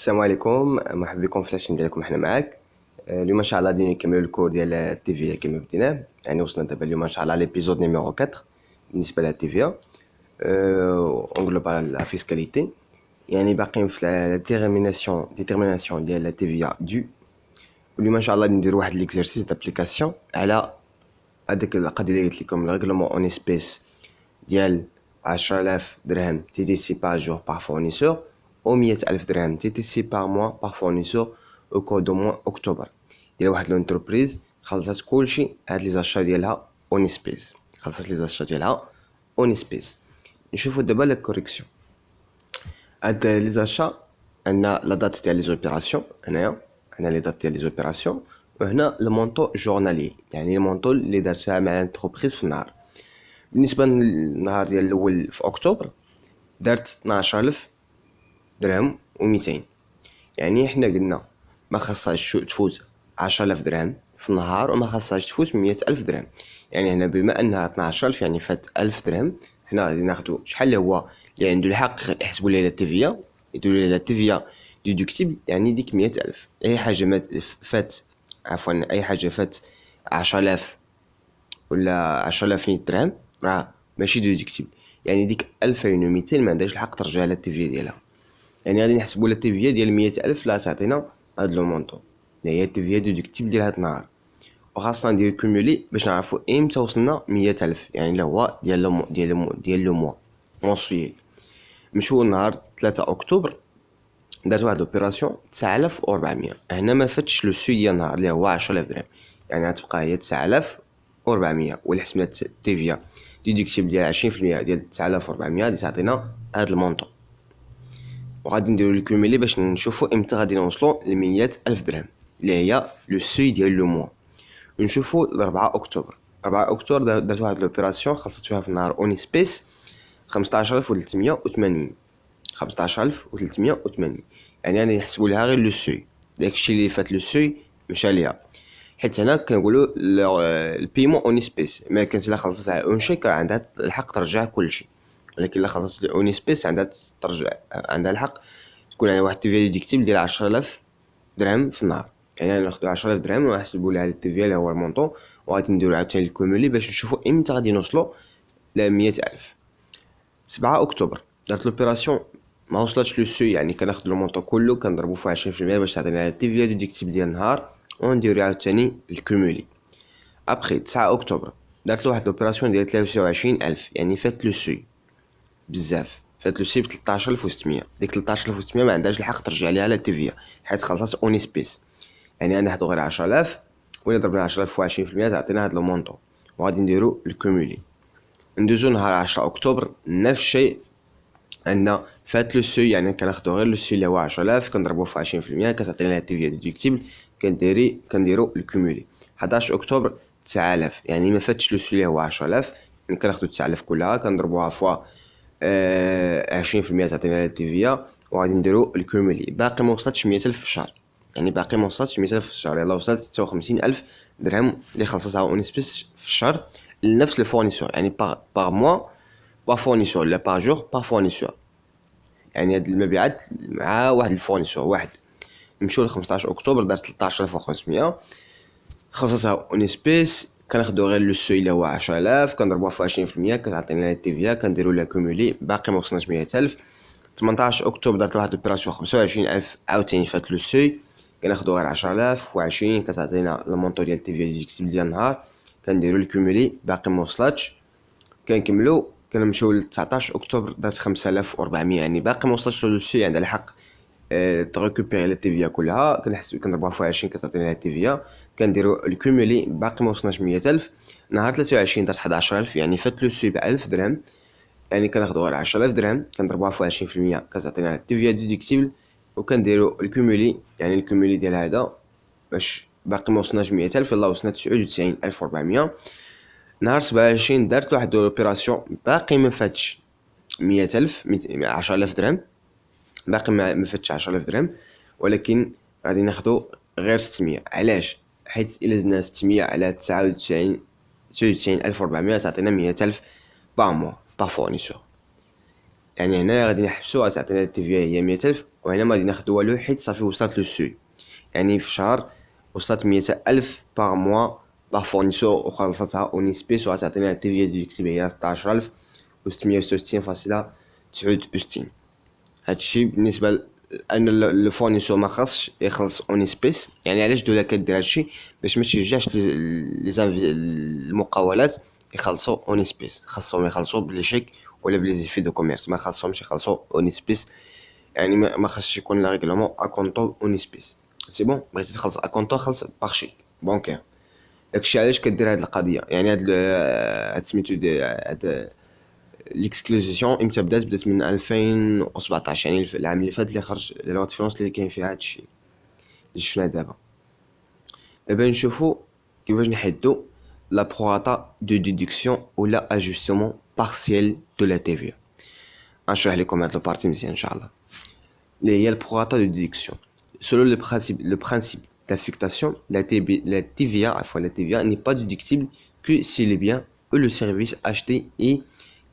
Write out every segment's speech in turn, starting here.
السلام عليكم، مرحبا بكم في لاشين ديالكم. حنا معاك اليوم ان شاء الله غادي نكملوا الكور ديال التيفيا كما بديناه. يعني وصلنا دابا اليوم ان شاء الله ليبيزود نيميرو 4 بالنسبه للتيفيا اونغلوبال لا فيسكاليتي. يعني باقيين في ديتيرميناسيون ديال لا تيفيا دو. واليوم ان شاء الله نديروا واحد ليكزرسيس دابليكاسيون على هذيك القضيه اللي قلت لكم، الريغلومون اون اسبيس ديال 10,000 درهم TTC par jour par fournisseur و 100,000 درهم TTC par mois par fournisseur au cours du mois octobre. ديال واحد لونتربريز خلصات كلشي هاد لي زاشا ديالها اون اسبيس، خلصات لي زاشا ديالها اون اسبيس. نشوفوا دابا لا كوريكسيون. هاد لي زاشا عندنا لا دات ديال لي زوبيراسيون، هنايا عندنا لي دات ديال لي زوبيراسيون، وهنا المونطو جورنالي يعني المونطو اللي دارتها مع لونتربريز في النهار. بالنسبه للنهار ديال الاول في اكتوبر دارت 12000 درهم و200. يعني حنا قلنا ما خاصهاش تفوت 10000 درهم في النهار وما خاصهاش تفوت 100000 درهم. يعني هنا بما انها 12000 يعني فات 1000 درهم، حنا غادي ناخذ شحال اللي هو اللي عنده الحق يحسبوا ليه التيفيا، يديروا ليه التيفيا ديدكتيبل، يعني ديك 100000. اي حاجه فات اي حاجه فات 10000 ولا 10000 درهم راه ماشي ديدكتيبل، يعني ديك 2200 ما عندهاش الحق ترجع لها التيفيا ديالها. يعني غادي نحسبوا لها التيفيا ديال 100000 لا تعطينا هاد لو مونطو اللي هي التيفيا ديدكتيبل ديال هاد النهار. وخاصنا ندير كومولي باش نعرفوا امتى وصلنا 100000، يعني اللي هو ديال لو موا مونسويل. مشو نهار 3 اكتوبر درت واحد اوبيراسيون 9400. هنا ما فاتش لو سوي ديال النهار اللي هو 10000 درهم، يعني غتبقى هي 9400. واللي حسبنا التيفيا ديدكتيبل ديال 20% ديال 9400 غادي تعطينا هاد المونطو. وغادي نديرو الكوميلي باش نشوفوا امتى غادي نوصلوا ل 100000 درهم اللي هي لو سوي ديال لو موا. نشوفوا ل 4 اكتوبر. 4 اكتوبر درت واحد لوبيراسيون خاصت فيها في النهار اون سبيس 15380. 15380 يعني انا نحسبوا لها غير لو سوي، داكشي اللي فات لو سوي مشى ليها. حيت هنا كنقولوا البيمون اون سبيس، ما كانت الا خلصت على اون شيك عندها الحق ترجع كلشي، ولكن الا خلصت اون سبيس عندها ترجع، عندها الحق تكون على واحد التيفيا ديكتيب ديال 10000 درهم في النهار. يعني ناخذ 10000 درهم ونحسبوا لها التيفيا اللي هو المونطون، وغادي نديرو عاوتاني الكومولي باش نشوفوا امتى غادي نوصلوا ل 100000. 7 اكتوبر درت لوبيراسيون ما وصلتش لو سوي، يعني كناخذ المونطون كله كنضربو في 20% باش تعطينا التيفيا ديكتيب ديال النهار ونديرو عاوتاني الكومولي. ابخي 9 اكتوبر درت له واحد لوبيراسيون ديال 23000، يعني فات لو سوي بزاف، فات لو سوي ب 13600. ديك 13600 ما عندهاش الحق ترجع ليها لا تيفيا حيت خلصت اون سبيس. يعني انا ناخذ غير 10000 ولا ضربنا 10000 في 20% تعطينا هاد لو مونطون، وغادي نديرو الكومولي. ندوزو نهار 10 اكتوبر نفس الشيء، عندنا فات لو سوي، يعني كناخذو غير لو سوي اللي هو 10000 كنضربوه في 20% كتعطينا التيفيا ديدكتيبل، كنديرو الكومولي. 11 اكتوبر 9000، يعني ما فاتش لو سوي اللي هو 10000، يعني كناخذو 9000 كلها كنضربوها فوا 20% تعطينا التيفيا وغادي نديرو الكومولي. باقي ما وصلتش 100000 في الشهر، يعني باقي ما وصلتش 100000 في الشهر، يلاه وصلت 56000 درهم اللي خلصتها اون سبيس في الشهر لنفس الفورنيسور، يعني باغ موا با فورنيسور لا باغ جور با فورنيسور. يعني هاد المبيعات مع واحد الفورنيسور واحد. نمشيو ل 15 اكتوبر دارت 13500 خلصتها اون سبيس، كناخدو غير لو سوي اللي هو 10000 كنضربوها في 20% كتعطينا التيفيا كنديرو لها كومولي، باقي ما وصلناش 100000. 18 اكتوبر درت واحد لوبيراسيون 25000 عاوتاني فات لو سوي، كناخدو غير 10000 و20 كتعطينا المونطو ديال التيفيا ديكتيب ديال النهار، كنديرو الكومولي باقي ما وصلتش. كنكملو كنمشيو ل 19 اكتوبر درت 5400، يعني باقي ما وصلتش لو سوي، عندها الحق تريكوبيري لا تيفيا كلها. كنحسب كنضربوها في 20 كتعطينا لا تيفيا، كنديرو الكومولي باقي ما وصلناش 100000. نهار 23 درت 11000، يعني فات لو سوي ب 1000 درهم، يعني كناخدو غير 10000 درهم كنضربوها في 20% كتعطينا التيفيا ديدكتيبل وكنديرو الكومولي. يعني الكومولي ديال هذا باش باقي ما وصلناش 100000، يلاه وصلنا 99400. نهار 27 درت واحد الاوبيراسيون باقي ما فاتش 100000 10000 درهم، باقي ما فاتش 10000 درهم، ولكن غادي ناخدو غير 600. علاش؟ حيت الا زدنا 600 على 99400 تعطينا 100000 باغ موا با فورنيسور. يعني هنا غادي نحبسو تعطينا التيفيا هي 100,000 وهنا ما غادي ناخدو والو حيت صافي وصلت لو سوي. يعني في شهر وصلت 100,000 باغ موا باغ فورنيسور وخلصتها اون اسبيس وغتعطينا التيفيا ديدكتيب هي 16,666.69. هادشي بالنسبه لان لو فورنيسور ما خاصش يخلص اون اسبيس. يعني علاش الدوله كدير هادشي؟ باش ما تشجعش المقاولات يخلصوا اون اسبيس، خاصهم يخلصوا بلي شيك ولا بلي زيفي دو كوميرس، ما خاصهمش يخلصوا اون اسبيس. يعني ما خاصش يكون لا ريغلومون ا كونطو اون اسبيس. سي بون بغيتي تخلص ا كونطو خلص باغ شيك بانكير. داكشي علاش كدير هاد القضيه. يعني هاد سميتو هاد ليكسكلوزيون امتى بدات من 2017، يعني العام اللي فات اللي خرج لا فينونس اللي كاين فيها هادشي اللي شفنا دابا نشوفوا كيفاش نحدو لا بروراتا دو ديدكسيون ولا اجوستمون بارسيال دو لا تي في. غنشرح لكم هاد البارتي مزيان ان شاء الله اللي هي البروراتا دو ديدكسيون. selon le principe d'affectation, la TVA n'est pas déductible que si les biens ou le service acheté est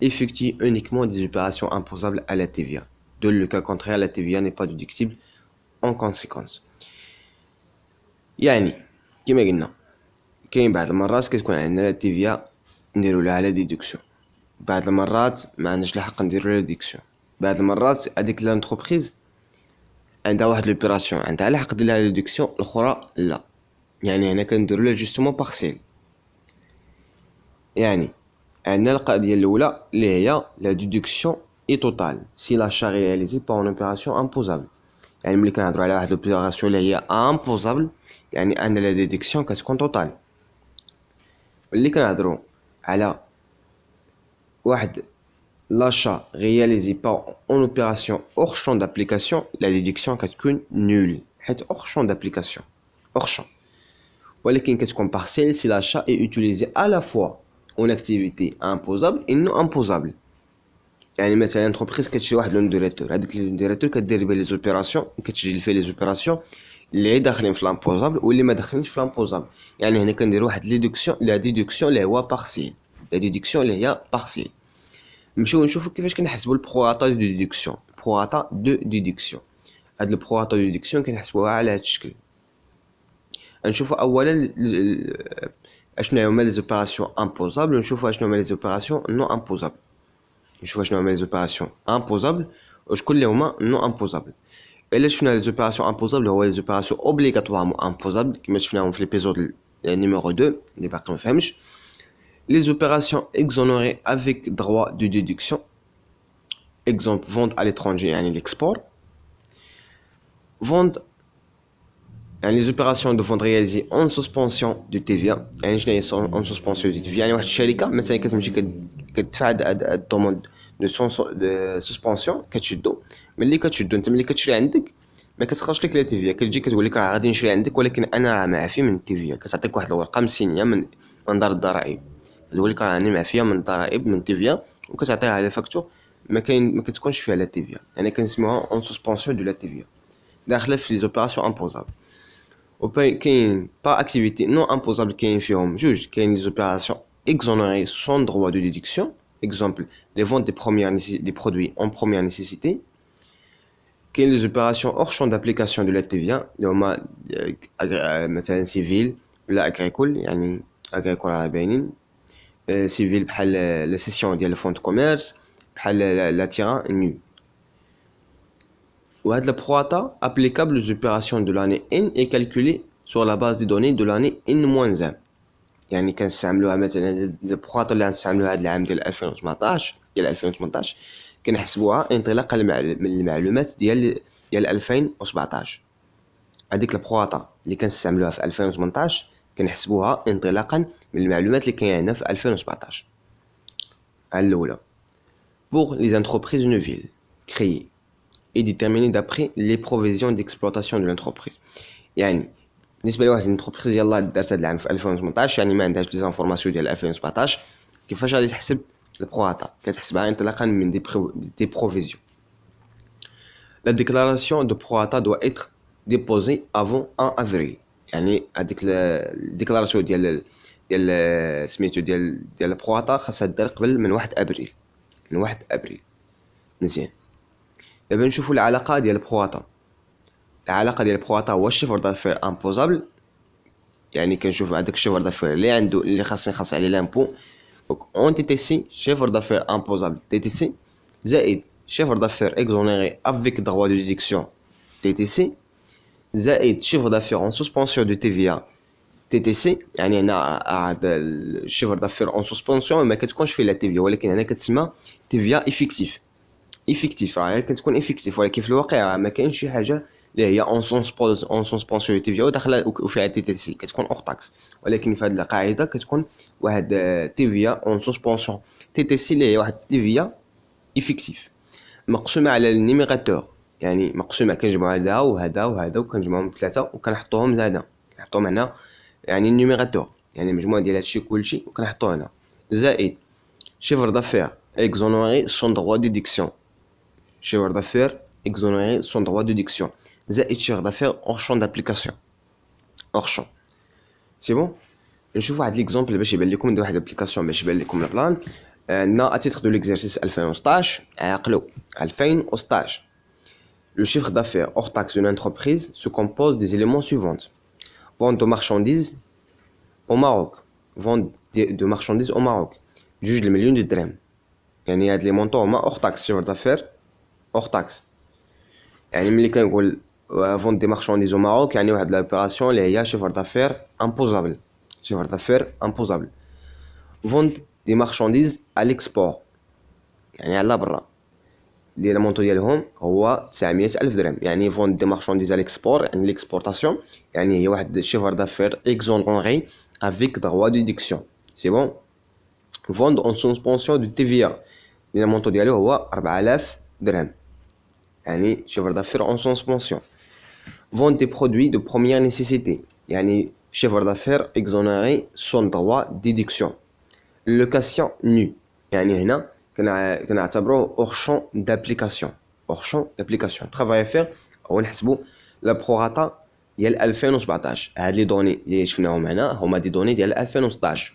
effectue uniquement des opérations imposables à la TVA. Dans le cas contraire, la TVA n'est pas déductible en conséquence. يعني كما قلنا كاين بعض المرات كتكون عندنا لا TVA نديرو لها على ديدكسيون، بعض المرات ما عندناش الحق نديرو لها ديدكسيون، بعض المرات هذيك لانتربريز عندها واحد لوبيراسيون عندها الحق دير لها ديدكسيون الاخرى لا. يعني هنا كنديرو لها جوستومون بارسيل. يعني عندنا القضيه الاولى اللي هي لا ديدكسيون اي توتال سي لاشا رياليزي با اون اوبيراسيون امبوزابل. يعني ملي كنهضروا على واحد لوبيراسيون اللي هي امبوزابل يعني ان لا ديدكسيون كتكون توتال. ملي كنهضروا على واحد l'achat réalisé par une opération hors champ d'application, la déduction كتكون nulle حيت hors champ d'application hors champ. ولكن كتكون partielle si l'achat est utilisé à la fois en activité imposable et non imposable. يعني مثلا انتربريز كتشري واحد لون ديريتور، هذيك لون ديريتور كدير به لي زوبيراسيون كتسجل فيه لي زوبيراسيون اللي داخلين في لامبوزابل واللي ما داخلينش في لامبوزابل. يعني هنا كندير واحد ديدكسيون لا ديدكسيون اللي هو بارسيل، لا ديدكسيون اللي هي بارسيل. نمشيو نشوفو كيفاش كنحسبوا البروراتا دو ديدكسيون. بروراتا دو ديدكسيون، هاد البروراتا دو ديدكسيون كنحسبوها على هاد الشكل. نشوفو اولا اشنو هما لي زوبيراسيون امبوزابل ونشوفو اشنو هما لي زوبيراسيون نو امبوزابل. نشوفو اشنو هما لي زوبيراسيون امبوزابل وشكون اللي هما نو امبوزابل. الا شفنا لي زوبيراسيون امبوزابل هو لي زوبيراسيون اوبليغاتوارمون امبوزابل كما شفناهم في ليبيزود نيميرو 2 اللي باقي ما فهمش. Les opérations exonérées avec droit de déduction, exemple vente à l'étranger, يعني l'export, vente, يعني les opérations de vente réalisées en suspension de TVA, يعني شنو هي en suspension de TVA؟ يعني واحد الشركة مثلا كتمشي كتدفع هاد الضمان دو سسبونسيون كتشدو، ملي كتشدو انت ملي كتشري عندك ما كتخرجش لك لا تيفيا، كتجي كتقول لك راه غادي نشري عندك ولكن انا راه معفي من التيفيا، كتعطيك واحد الورقة مسينية من دار الضرائب تقول لك راني معفيه من الضرائب من تيفيا وكتعطيها على فاكتور ما كتكونش فيها لا تيفيا. يعني كنسميوها اون سسبونسيون دو لا تيفيا داخله في لي زوبيراسيون امبوزابل. وكاين با اكتيفيتي نو امبوزابل كاين فيهم جوج، كاين لي زوبيراسيون exonérées sans droit de déduction, exemple les ventes des produits en première nécessité. كاين لي زوبيراسيون hors champ d'application de la TVA اللي هما مثلا سيفيل ولا اغريكول، يعني اغريكول راه باينين civil بحال la cession ديال الفون دو كوميرس بحال la terrain nu. وهاد la prorata applicable aux opérations de l'année N est calculée sur la base des données de l'année N-1. يعني كنستعملوها مثلا البروراتا اللي غنستعملوها هاد العام ديال 2018 كنحسبوها انطلاقا من المعلومات ديال 2017. هذيك البروراتا اللي كنستعملوها في 2018 كنحسبوها انطلاقا من المعلومات اللي كاينه هنا في 2017. على الاولى pour les entreprises nouvelles créées et déterminées d'après les provisions d'exploitation de l'entreprise. يعني بالنسبه لواحد الانتربريز يلاه دارت هذا العام في 2018 يعني ما عندهاش لي زانفورماسيون ديال 2017 كيفاش غادي تحسب البروراتا؟ كتحسبها انطلاقا من دي بروفيزيون. La déclaration de prorata doit être déposée avant 1 avril. يعني هذيك الديكلاراسيون ديال سميتو ديال البروراتا خاصها تدار قبل من 1 ابريل. مزيان. دابا نشوفوا العلاقه ديال بروطا. العلاقه ديال بروطا هو الشيفر دافير امبوزابل، يعني كنشوفوا هذاك الشيفر دافير اللي عنده اللي خاص يخلص عليه لامبو. دونك اون تي تي سي شيفر دافير امبوزابل تي تي سي زائد شيفر دافير اكزونيري افيك droit de déduction تي تي سي زائد شيفر دافير اون سسبونسيون دو تي في ا تي تي سي. يعني هنا هذا الشيفر دافير اون سسبونسيون ما كتكونش فيه لا تي في، ولكن هنا كتسمى تي في ا افيكتيف. افيكتيف راه كتكون افيكتيف، ولكن في الواقع ما كاينش شي حاجه اللي هي اون سسبونسيون تي في ا وداخله وفيها تي تي سي، كتكون اور تاكس. ولكن في هذه القاعده كتكون واحد تي في ا اون سسبونسيون تي تي سي اللي هي واحد تي في ا افيكتيف مقسومه على النيميراتور. يعني مقسومه كنجمعوا هذا وهذا وهذا وكنجمعهم بثلاثه وكنحطوهم هنا، كنحطوهم هنا يعني النيميراتور، يعني المجموع ديال هادشي كلشي وكنحطوه هنا. زائد chiffre d'affaires exonéré son droit de déduction. Chiffre d'affaires exonéré son droit de déduction. زائد chiffre d'affaires hors champ d'application. hors champ. C'est bon. نشوفوا واحد ليكزامبل باش يبان لكم، ندير واحد الابليكاسيون باش يبان لكم البلان. عندنا اتيتر دو ليكزارسيس 2016 عقلوا 2016. Le chiffre d'affaires hors taxe d'une entreprise se compose des éléments suivants: vente de marchandises au Maroc, vente de marchandises au Maroc 2 مليون درهم. يعني هاد لي مونطون هما اور تاكس، شيفر دافير اور تاكس. يعني ملي كنقول فونت دي مارشانديز او ماروك يعني واحد لوبيراسيون اللي هي شيفر دافير امبوزابل، شيفر دافير امبوزابل. فونت دي مارشانديز على الاكسبور يعني على برا اللي المونطو ديالهم هو 900 ألف درهم. يعني فونت دي مارشانديز على الاكسبور يعني ليكسبورتاسيون، يعني هي واحد شيفر دافير اكزونغي افيك droit de déduction. سي بون. vente en suspension de TVA اللي المونطو ديالو هو 4000 درهم، يعني شيفر دافير en suspension. vente des produits de première nécessité يعني شيفر دافير exonéré son droit de déduction. location nue يعني هنا كنعتبروه hors champ d'application. hors champ d'application. travail à faire هو نحسبوا لا بروغاتا ديال 2017. هاد لي دوني اللي شفناهم هنا هما دي دوني ديال 2016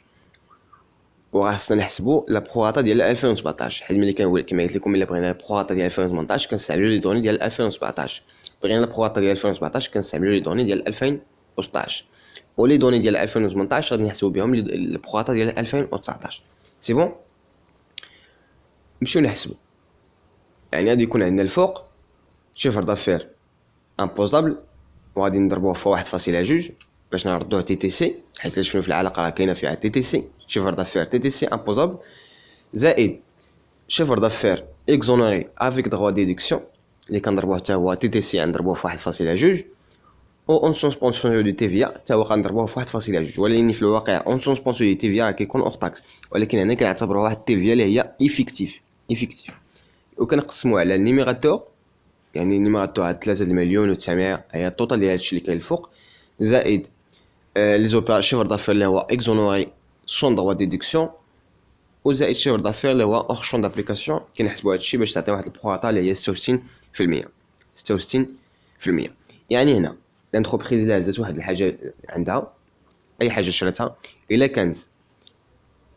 وخاصنا نحسبوا لا بروغاتا ديال 2017. حيت ملي كنقول كما قلت لكم الا بغينا لا بروغاتا ديال 2018 كنستعملوا لي دوني ديال 2017، بغينا لا بروغاتا ديال 2017 كنستعملوا لي دوني ديال 2016، ولي دوني ديال 2018 غادي نحسبوا بهم لا بروغاتا ديال 2019. سي بون. نمشيو نحسبوا. يعني غادي يكون عندنا الفوق شيفر دافير امبوزابل وغادي نضربوه في 1.2 باش نردوه تي تي سي، حيت شنو في العلاقه راه كاينه فيها تي تي سي شيفر دافير تي تي سي امبوزابل زائد شيفر دافير اكزونيري افيك droit de déduction اللي كنضربوه حتى هو تي تي سي غنضربوه في 1.2 و اون سسبونسيون دو تي في ا حتى هو غنضربوه في 1.2. ولكن في الواقع اون سسبونسيون دو تي في ا كيكون اور تاكس، ولكن هنا كنعتبروه واحد تي في اللي هي افيكتيف وكنقسموه على النيميراتور. يعني النيميراتور هاد 3 مليون و900 هي التوتال ديال هادشي اللي كاين الفوق زائد لي زوبير شيفر دافير اللي هو اكزونوري سون دروا ديدكسيون وزائد شيفر دافير اللي هو اور شون دابليكاسيون. كنحسبوا هادشي باش تعطي واحد البروغاتا اللي هي 66%. 66%. يعني هنا لانتربريز اللي هزات واحد الحاجه عندها اي حاجه شراتها الا كانت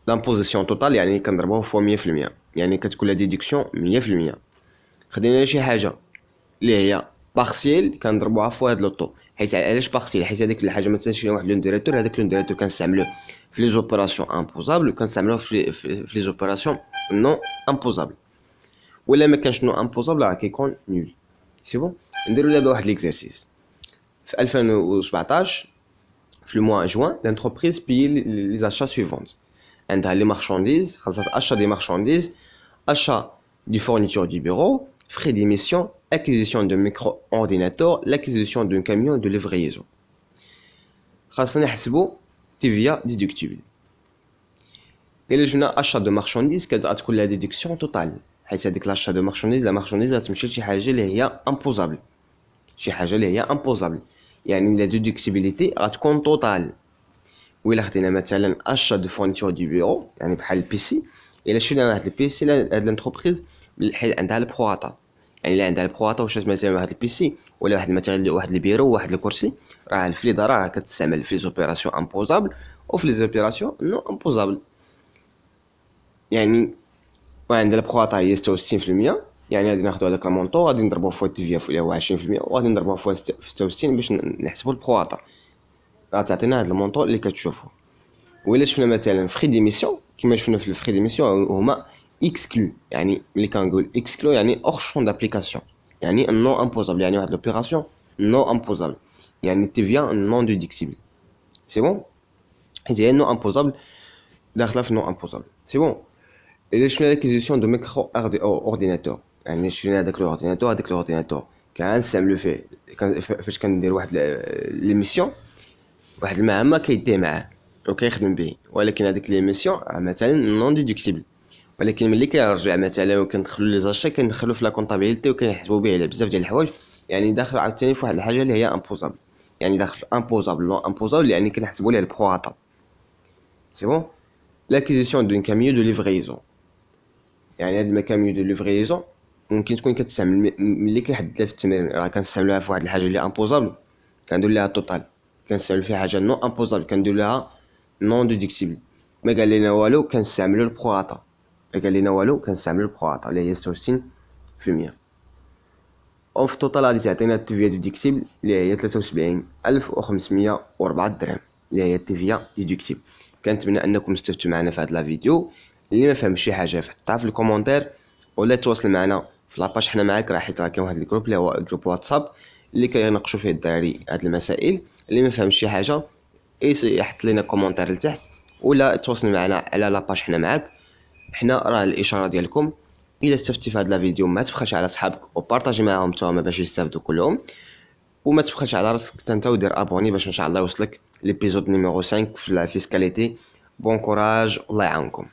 لامبوزيسيون توتال يعني كنضربوه في 100%، يعني كتكون لا ديدكسيون 100%. خدينا شي حاجه اللي هي بارسيل كنضربوها في واحد لوطو. حيت علاش بارسيل؟ حيت هذيك الحاجه ما تنشري واحد لون ديريتور، هذاك لون ديريتور كنستعملوه في لي زوبيراسيون امبوزابل وكنستعملوه في لي زوبيراسيون نو امبوزابل. ولا ما كانش نو امبوزابل راه كيكون نول. سي بون. نديرو دابا واحد ليكزارسيس. في 2017 في الموا جوان لانتربريز بيي لي زاشا سويفونت. عندها لي مارشانديز، خاصها اشا دي مارشانديز، اشا دي فورنيتور دي بيرو، frais d'émission, acquisition d'un micro-ordinateur, l'acquisition d'un camion de livraison. خاصنا نحسبوا TVA déductible. إلا جبنا achat de marchandises كتكون لا déduction totale، حيت هذيك l'achat de marchandises لا marchandise غتمشي لشي حاجة اللي هي imposable، شي حاجة اللي هي imposable، يعني لا déductibilité غتكون توتال. وإلا خدينا مثلا achat de fourniture du bureau يعني بحال البيسي، إلا شرينا هاد البيسي هاد لانتربريز حيت عندها البروغاتا، يعني اللي عندها البروغاتا واش مثلا واحد البيسي ولا واحد الماتيريال واحد البيرو واحد الكرسي راه في لي دار راه كتستعمل في لي زوبيراسيون امبوزابل وفي لي زوبيراسيون نو امبوزابل. يعني وعندها البروغاتا هي 66%، يعني غادي ناخذ هذاك المونطو غادي نضربوه فوا تي في اللي هو 20% وغادي نضربوه فوا 66 باش نحسبوا البروطا. غتعطينا هذا المونطو اللي كتشوفوا. وإلا شفنا مثلا فري ديميسيون كما شفنا في الفري ديميسيون هما اكسكلو، يعني ملي كنقول اكسكلو يعني اور شون دابليكاسيون، يعني نو امبوزابل، يعني واحد لوبيراسيون نو امبوزابل، يعني TVA نون ديديكسيبل. سي بون، حيت هي نو امبوزابل داخله في نو امبوزابل. سي بون. الا شفنا لاكيزيسيون دو ميكرو اورديناتور، يعني شرينا هذاك الاورديناتور كنستعملو فيه فاش كندير واحد ليميسيون، واحد المهمه كيديه معاه وكيخدم به، ولكن هذيك ليميسيون مثلا نون ديدكتيبل، ولكن ملي كيرجع مثلا وكندخلوا لي زاشي كندخلوا في لا كونطابيلتي وكنحسبوا به على بزاف ديال الحوايج، يعني داخل عاوتاني في واحد الحاجه اللي هي امبوزابل، يعني داخل في امبوزابل نون امبوزابل، يعني كنحسبوا ليه البروطا. سي بون. لاكيزيسيون دون كاميو دو ليفريزون، يعني هاد المكاميو دو ليفريزون ممكن تكون كتستعمل ملي كيحدد في التمرين، راه كنستعملوها في واحد الحاجه اللي امبوزابل كندير لها توتال، كنستعمل فيها حاجه نون امبوزابل كندير لها نون ديدكتيبل. ما قال لنا والو كنستعملوا البروطا، ما قال لنا والو كنستعملوا البروطا اللي هي 66%. او في التوتال غادي تعطينا التيفيا ديدكتيبل اللي هي 73504 درهم اللي هي التيفيا ديدكتيبل. كنتمنى انكم استفدتوا معنا في هذا الفيديو. اللي ما فهمش شي حاجه حطها في الكومونتير ولا تواصل معنا في لاباج حنا معاك، راه حيت راه كاين واحد الجروب اللي هو جروب واتساب اللي كيناقشوا فيه الدراري هاد المسائل. اللي ما فهمش شي حاجه يحط لنا كومونتير لتحت ولا تواصل معنا على لاباج حنا معاك، حنا راه الاشاره ديالكم. الا استفدتي في هذا الفيديو ما تبخلش على صحابك وبارطاجي معاهم نتوما باش يستافدوا كلهم، وما تبخلش على راسك حتى انت ودير ابوني باش ان شاء الله يوصلك ليبيزود نيميرو 5 في الفيسكاليتي. بون كوراج، الله يعاونكم.